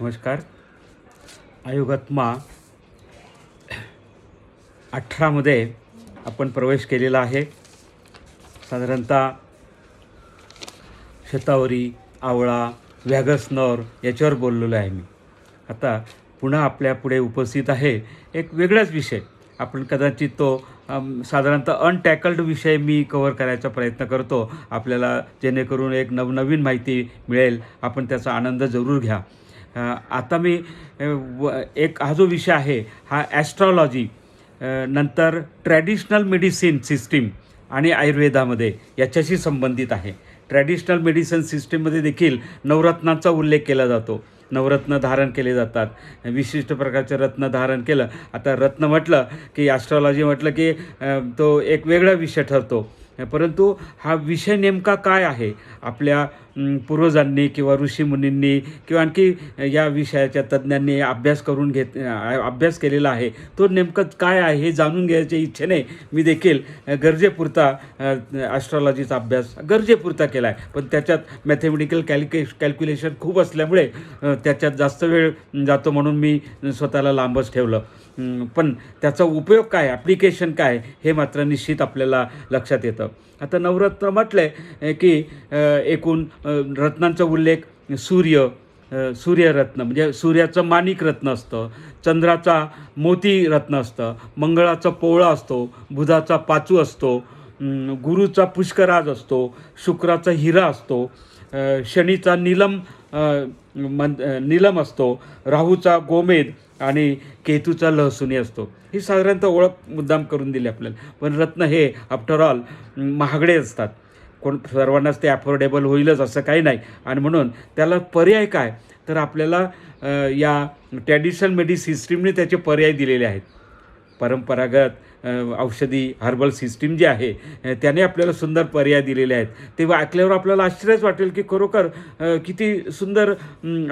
नमस्कार. आयुगात्मा 18मध्ये आपण प्रवेश केलेला आहे. साधारणतः शतावरी, आवळा, व्हॅगस नर याच्यावर बोललेलो आहे मी. आता पुन्हा आपल्या पुढे उपस्थित आहे एक वेगळाच विषय. आपण कदाचित तो साधारणतः अनटॅकल्ड विषय मी कव्हर करायचा प्रयत्न करतो आपल्याला, जेणेकरून एक नवनवीन माहिती मिळेल. आपण त्याचा आनंद जरूर घ्या. आता मी एक हा जो विषय आहे हा ॲस्ट्रॉलॉजी, नंतर ट्रॅडिशनल मेडिसिन सिस्टीम आणि आयुर्वेदामध्ये याच्याशी संबंधित आहे. ट्रॅडिशनल मेडिसिन सिस्टीममध्ये देखील नवरत्नांचा उल्लेख केला जातो. नवरत्न धारण केले जातात, विशिष्ट प्रकारचे रत्न धारण केलं. आता रत्न म्हटलं की ॲस्ट्रॉलॉजी म्हटलं की तो एक वेगळा विषय ठरतो. परंतु हा विषय नेमका काय आहे, आपल्या पूर्वजांनी किंवा ऋषीमुनींनी किंवा आणखी या विषयाच्या तज्ज्ञांनी अभ्यास केलेला आहे, तो नेमकं काय आहे हे जाणून घ्यायच्या इच्छेने मी देखील गरजेपुरता ॲस्ट्रॉलॉजीचा अभ्यास गरजेपुरता केला आहे. पण त्याच्यात मॅथेमॅटिकल कॅल्क्युलेशन खूप असल्यामुळे त्याच्यात जास्त वेळ जातो, म्हणून मी स्वतःला लांबच ठेवलं. पण त्याचा उपयोग काय, ॲप्लिकेशन काय, हे मात्र निश्चित आपल्याला लक्षात येतं. आता नवरत्न म्हटलं की एकूण रत्नांचा उल्लेख सूर्यरत्न म्हणजे सूर्याचं माणिक रत्न असतं, चंद्राचा मोती रत्न असतं, मंगळाचा पोवळा असतो, बुधाचा पाचू असतो, गुरुचा पुष्कराज असतो, शुक्राचा हिरा असतो, शनीचा नीलम असतो, राहूचा गोमेद आणि केतूचा लहसुनी असतो. ही साधारणतः ओळख मुद्दाम करून दिली आपल्याला. पण रत्न हे आफ्टर ऑल महागडे असतात. सर्वांनाच ते अफोर्डेबल होईलच असं काही नाही. आणि म्हणून त्याला पर्याय काय, तर आपल्याला या ट्रॅडिशनल मेडिसिन सिस्टीमने त्याचे पर्याय दिलेले आहेत. परंपरागत औषधी हर्बल सिस्टीम जी आहे त्याने आपल्याला सुंदर पर्याय दिलेले आहेत. तेव्हा ऐकल्यावर आपल्याला आश्चर्यच वाटेल की खरोखर किती सुंदर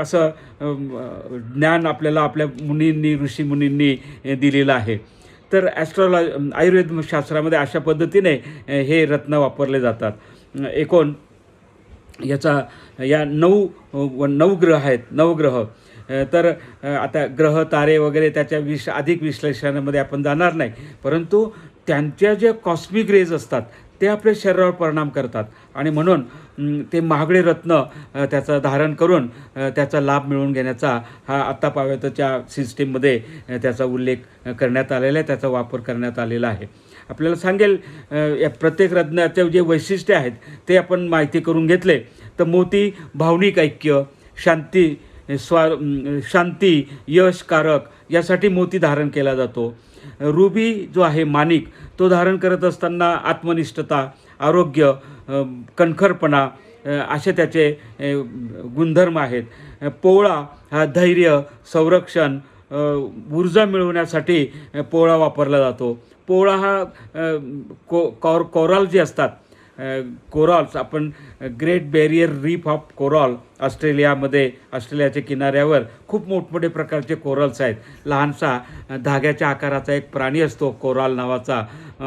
असं ज्ञान आपल्याला आपल्या ऋषीमुनींनी दिलेलं आहे. तर आयुर्वेद शास्त्रामध्ये अशा पद्धतीने हे रत्न वापरले जातात. एकूण या नवग्रह आहेत, नवग्रह. तर आता ग्रह तारे वगैरे त्याच्या अधिक विश्लेषणामध्ये आपण जाणार नाही. परंतु त्यांच्या जे कॉस्मिक रेज असतात ते आपल्या शरीरावर परिणाम करतात आणि म्हणून ते महागडे रत्न त्याचं धारण करून त्याचा लाभ मिळवून घेण्याचा हा आत्ता पावेतच्या सिस्टीममध्ये त्याचा उल्लेख करण्यात आलेला आहे, त्याचा वापर करण्यात आलेला आहे. आपल्याला सांगेल या प्रत्येक रत्नाचे जे वैशिष्ट्य आहेत ते आपण माहिती करून घेतले तर मोती भावनिक ऐक्य, शांती, यशकारक यासाठी मोती धारण केला जातो. रुबी जो आहे माणिक, तो धारण करत असताना आत्मनिष्ठता, आरोग्य, कणखरपणा असे त्याचे गुणधर्म आहेत. पोवळा हा धैर्य, संरक्षण, ऊर्जा मिळवण्यासाठी पोवळा वापरला जातो. पोवळा हा कोराल जे असतात, कोरॉल्स, आपण ग्रेट बॅरियर रीफ ऑफ कोरॉल ऑस्ट्रेलियाच्या किनाऱ्यावर खूप मोठमोठे प्रकारचे कोरल्स आहेत. लहानसा धाग्याच्या आकाराचा एक प्राणी असतो कोराल नावाचा,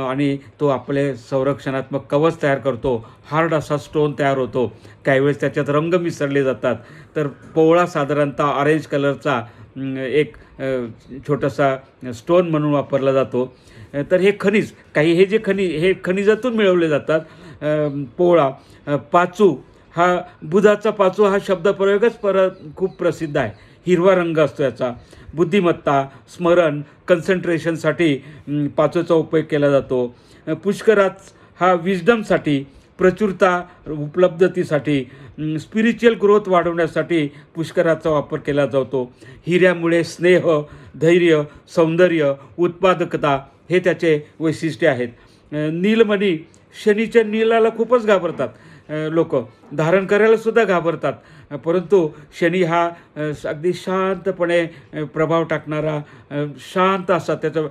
आणि तो आपले संरक्षणात्मक कवच तयार करतो. हार्ड असा स्टोन तयार होतो. काही वेळेस त्याच्यात रंग मिसळले जातात. तर पोवळा साधारणतः ऑरेंज कलरचा एक छोटासा स्टोन म्हणून वापरला जातो. तर हे खनिज, हे खनिजातून मिळवले जातात. पोवळा, पाचू हा बुधाचा पाचू हा शब्दप्रयोगच खूप प्रसिद्ध आहे. हिरवा रंग असतो याचा. बुद्धिमत्ता, स्मरण, कन्सन्ट्रेशनसाठी पाचूचा उपयोग केला जातो. पुष्कराज हा विजडमसाठी, प्रचुरता उपलब्धतेसाठी, स्पिरिच्युअल ग्रोथ वाढवण्यासाठी पुष्कराचा वापर केला जातो. हिऱ्यामुळे स्नेह, धैर्य, सौंदर्य, उत्पादकता हे त्याचे वैशिष्ट्य आहेत. नीलमणी, शनीच्या नीलाला खूपच घाबरतात लोक, धारण करायला सुद्धा घाबरतात. परंतु शनी हा अगदी शांतपणे प्रभाव टाकणारा, शांत असा, त्याचं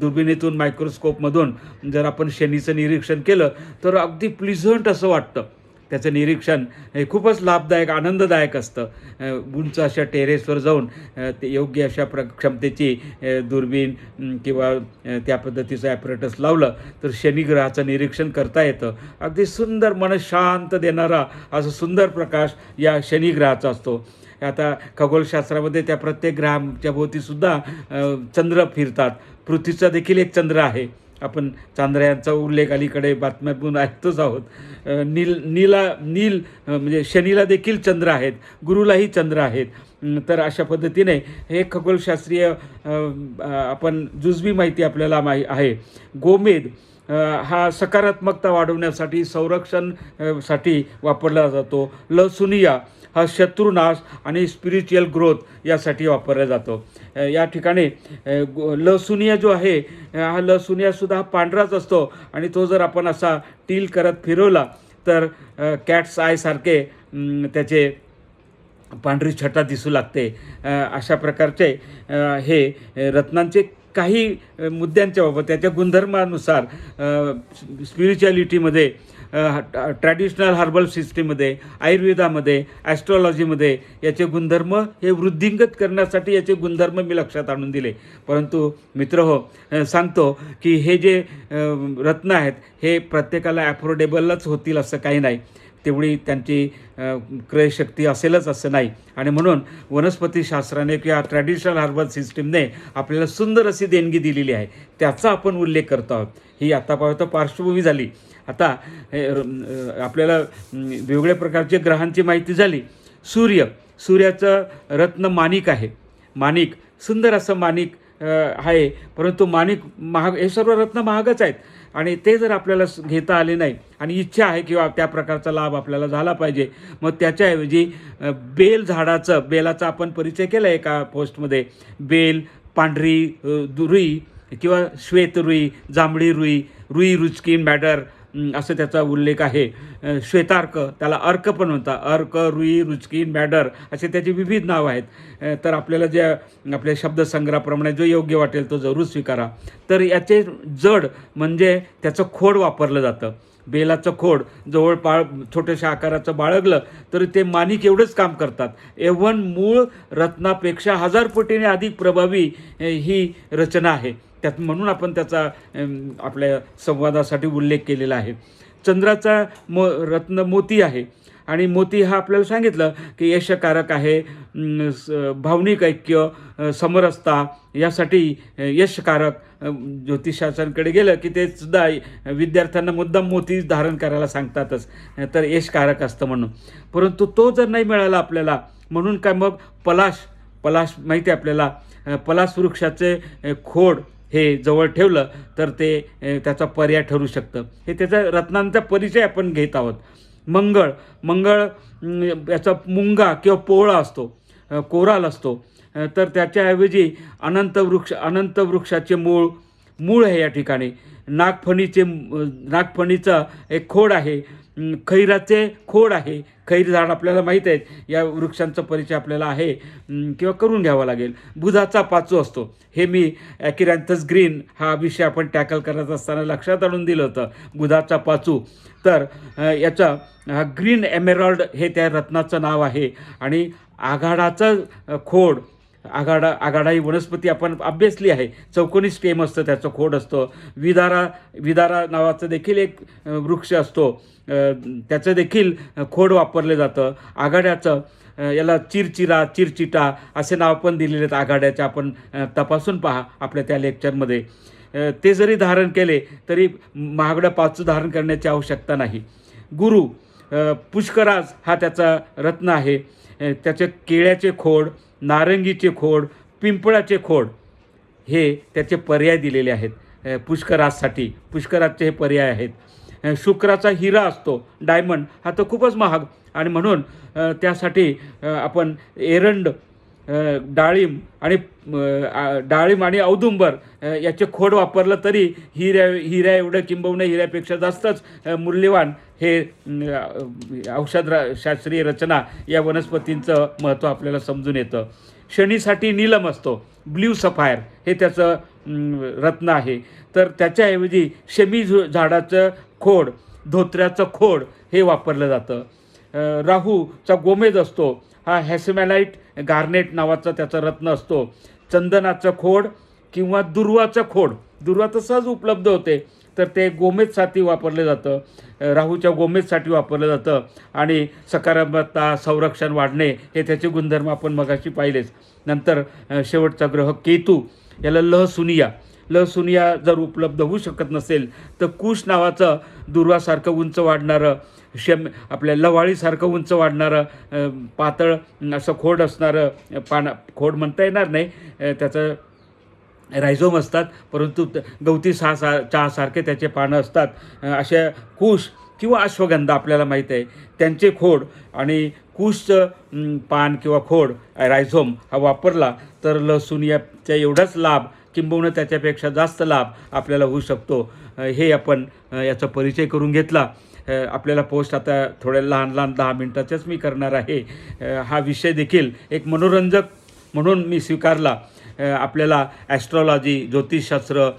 दुर्बिणीतून मायक्रोस्कोपमधून जर आपण शनीचं निरीक्षण केलं तर अगदी प्लिझंट असं वाटतं. त्याचं निरीक्षण हे खूपच लाभदायक आनंददायक असतं. उंच अशा टेरेसवर जाऊन ते योग्य अशा क्षमतेची दुर्बीण किंवा त्या पद्धतीचं ॲपरेटस लावलं तर शनिग्रहाचं निरीक्षण करता येतं. अगदी सुंदर मन शांत देणारा असं सुंदर प्रकाश या शनिग्रहाचा असतो. आता खगोलशास्त्रामध्ये त्या प्रत्येक ग्रहाच्या भोवतीसुद्धा चंद्र फिरतात. पृथ्वीचा देखील एक चंद्र आहे. आपण चांद्रयानचा उल्लेख अलीकडे बातम्यातून ऐकतोच आहोत. नील म्हणजे शनीला देखील चंद्र आहेत, गुरुलाही चंद्र आहेत. तर अशा पद्धतीने हे खगोलशास्त्रीय आपण जुजबी माहिती आपल्याला आहे. गोमेद हा सकारात्मकता वाढवण्यासाठी संरक्षण साठी वापरला जातो. लसुनिया हा शत्रुनाश आणि स्पिरिच्युअल ग्रोथ यासाठी वापरला जातो. या ठिकाणी लसुनिया जो आहे हा लसुनियासुद्धा पांढराच असतो आणि तो जर आपण असा टील करत फिरवला तर कॅट्स आयसारखे त्याचे पांढरी छटा दिसू लागते. अशा प्रकारचे हे रत्नांचे काही मुद्द्यांच्या बाबत त्याच्या गुणधर्मानुसार स्पिरिच्युअलिटीमध्ये ट्रॅडिशनल हर्बल सिस्टीममध्ये आयुर्वेदामध्ये ॲस्ट्रॉलॉजीमध्ये याचे गुणधर्म हे वृद्धिंगत करण्यासाठी याचे गुणधर्म मी लक्षात आणून दिले. परंतु मित्रहो सांगतो की हे जे रत्न आहेत हे प्रत्येकाला ॲफोर्डेबलच होतील असं काही नाही. तेवढी त्यांची क्रयशक्ती असेलच असं नाही. आणि म्हणून वनस्पतीशास्त्राने किंवा ट्रॅडिशनल हर्बल सिस्टीमने आपल्याला सुंदर अशी देणगी दिलेली आहे. त्याचा आपण उल्लेख करतो आहोत. ही आतापर्यंत पार्श्वभूमी झाली. आता आपल्याला वेगवेगळ्या प्रकारच्या ग्रहांची माहिती झाली. सूर्याचं रत्न माणिक आहे. माणिक सुंदर असं माणिक आहे. परंतु माणिक महाग, हे सर्व रत्न महागच आहेत आणि ते जर आपल्याला घेता आले नाही आणि इच्छा आहे किंवा त्या प्रकारचा लाभ आपल्याला झाला पाहिजे, मग त्याच्याऐवजी बेलाचा आपण परिचय केला एका पोस्टमध्ये. बेल, पांढरी रुई किंवा श्वेत रुई, जांभळी रुई रुचकी मॅडर असं त्याचा उल्लेख आहे. श्वेतार्क, त्याला अर्क पण म्हणतात. अर्क, रुई, रुचकी, मॅडर असे त्याची विविध नावं आहेत. तर आपल्याला ज्या आपल्या शब्दसंग्रहाप्रमाणे जो योग्य वाटेल तो जरूर स्वीकारा. तर याचे जड म्हणजे त्याचं खोड वापरलं जातं. बेलाचं खोड जवळ छोट्याशा आकाराचं बाळगलं तरी ते माणिक एवढंच काम करतात. एव्हन मूळ रत्नापेक्षा 1000 पटीने अधिक प्रभावी ही रचना आहे. त्यात म्हणून आपण त्याचा आपल्या संवादासाठी उल्लेख केलेला आहे. चंद्राचा रत्न मोती आहे आणि मोती हा आपल्याला सांगितलं की यशकारक आहे. भावनिक ऐक्य, समरसता यासाठी यशकारक. ज्योतिषशास्त्रांकडे गेलं की ते सुद्धा विद्यार्थ्यांना मुद्दाम मोती धारण करायला सांगतातच, तर यशकारक असतं म्हणून. परंतु तो जर नाही मिळाला आपल्याला, म्हणून काय मग पलाश माहिती आहे आपल्याला. पलाश वृक्षाचे खोड हे जवळ ठेवलं तर ते त्याचा पर्याय ठरू शकतं. हे त्याचा रत्नांचा परिचय आपण घेत आहोत. मंगळ याचा मुंगा किंवा पोळा असतो, कोराल असतो. तर त्याच्याऐवजी अनंत वृक्षाचे मूळ आहे या ठिकाणी. नागफणीचा एक खोड आहे. खैराचे खोड आहे. खैर झाड आपल्याला माहीत आहेत. या वृक्षांचा परिचय आपल्याला आहे किंवा करून घ्यावा लागेल. बुधाचा पाचू असतो. हे मी ॲकिरॅन्थस ग्रीन हा विषय आपण टॅकल करत असताना लक्षात आणून दिलं होतं. बुधाचा पाचू. तर याचा ग्रीन एमेरॉल्ड हे त्या रत्नाचं नाव आहे. आणि आघाडाचं खोड, आघाडा ही वनस्पती आपण अभ्यासली आहे. चौकोनी स्टेम असतं, त्याचं खोड असतं. विदारा नावाचं देखील एक वृक्ष असतो, त्याचं देखील खोड वापरलं जातं. आघाड्याचं याला चिरचिटा असे नाव पण दिलेले आहेत आघाड्याचे. आपण तपासून पहा आपल्या त्या लेक्चरमध्ये. ते जरी धारण केले तरी महागडं पाचू धारण करण्याची आवश्यकता नाही. गुरु पुष्कराज हा त्याचा रत्न आहे. त्याचे केळ्याचे खोड, नारंगीचे खोड, पिंपळाचे खोड हे त्याचे पर्याय दिलेले आहेत पुष्कराजसाठी. पुष्कराजचे हे पर्याय आहेत. शुक्राचा हिरा असतो, डायमंड, हा तर खूपच महाग आणि म्हणून त्यासाठी आपण एरंड, डाळिंब आणि औदुंबर याचे खोड वापरलं तरी हिऱ्या एवढं किंबहुना हिऱ्यापेक्षा जास्तच मूल्यवान हे औषधशास्त्रीय रचना या वनस्पतींचं महत्त्व आपल्याला समजून येतं. शनीसाठी नीलम असतो, ब्ल्यू सफायर हे त्याचं रत्न आहे. तर त्याच्याऐवजी शमी झाडाचं खोड धोत्र्याचं खोड हे वापरलं जातं. राहूचा गोमेद असतो, हा हॅसेमॅलाइट गार्नेट नावाचा त्याचा रत्न असतो. चंदनाचं खोड किंवा दुर्वाचं खोड, दुर्वा तर सहज उपलब्ध होते, तर ते गोमेदसाठी वापरलं जातं. राहूच्या गोमेदसाठी वापरलं जातं आणि सकारात्मकता, संरक्षण वाढणे हे त्याचे गुणधर्म आपण मगाशी पाहिलेच. नंतर शेवटचा ग्रह केतू, याला लहसुनिया जर उपलब्ध होऊ शकत नसेल तर कुश नावाचं दुर्वासारखं उंच वाढणारं, आपल्या लवाळीसारखं उंच वाढणारं, पातळ असं खोड असणारं, खोड म्हणता येणार नाही, त्याचं रायझोम असतात, परंतु गवती चहासारखे त्याचे पानं असतात. अशा कुश किंवा अश्वगंधा आपल्याला माहीत आहे, त्यांचे खोड आणि कुशचं पान किंवा खोड रायझोम हा वापरला तर लहसुनियाच्या एवढाच लाभ किंबहुना त्याच्यापेक्षा जास्त लाभ आपल्याला होऊ शकतो. हे आपण याचा परिचय करून घेतला. आपल्याला पोस्ट आता थोड्या लहान 10 मिनटाच्याच मी करणार आहे. हा विषय देखील एक मनोरंजक म्हणून मी स्वीकारला. आपल्याला ॲस्ट्रॉलॉजी, ज्योतिषशास्त्र,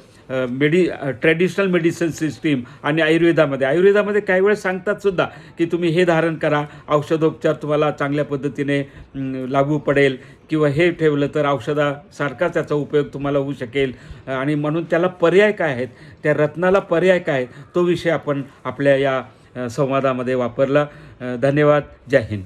ट्रॅडिशनल मेडिसिन सिस्टीम आणि आयुर्वेदामध्ये काही वेळेस सांगतात सुद्धा की तुम्ही हे धारण करा, औषधोपचार तुम्हाला चांगल्या पद्धतीने लागू पडेल, किंवा हे ठेवलं तर औषधासारखाच त्याचा उपयोग तुम्हाला होऊ शकेल. आणि म्हणून त्याला पर्याय काय आहेत, त्या रत्नाला पर्याय काय, तो विषय आपण आपल्या या संवादामध्ये वापरला. धन्यवाद. जय हिंद.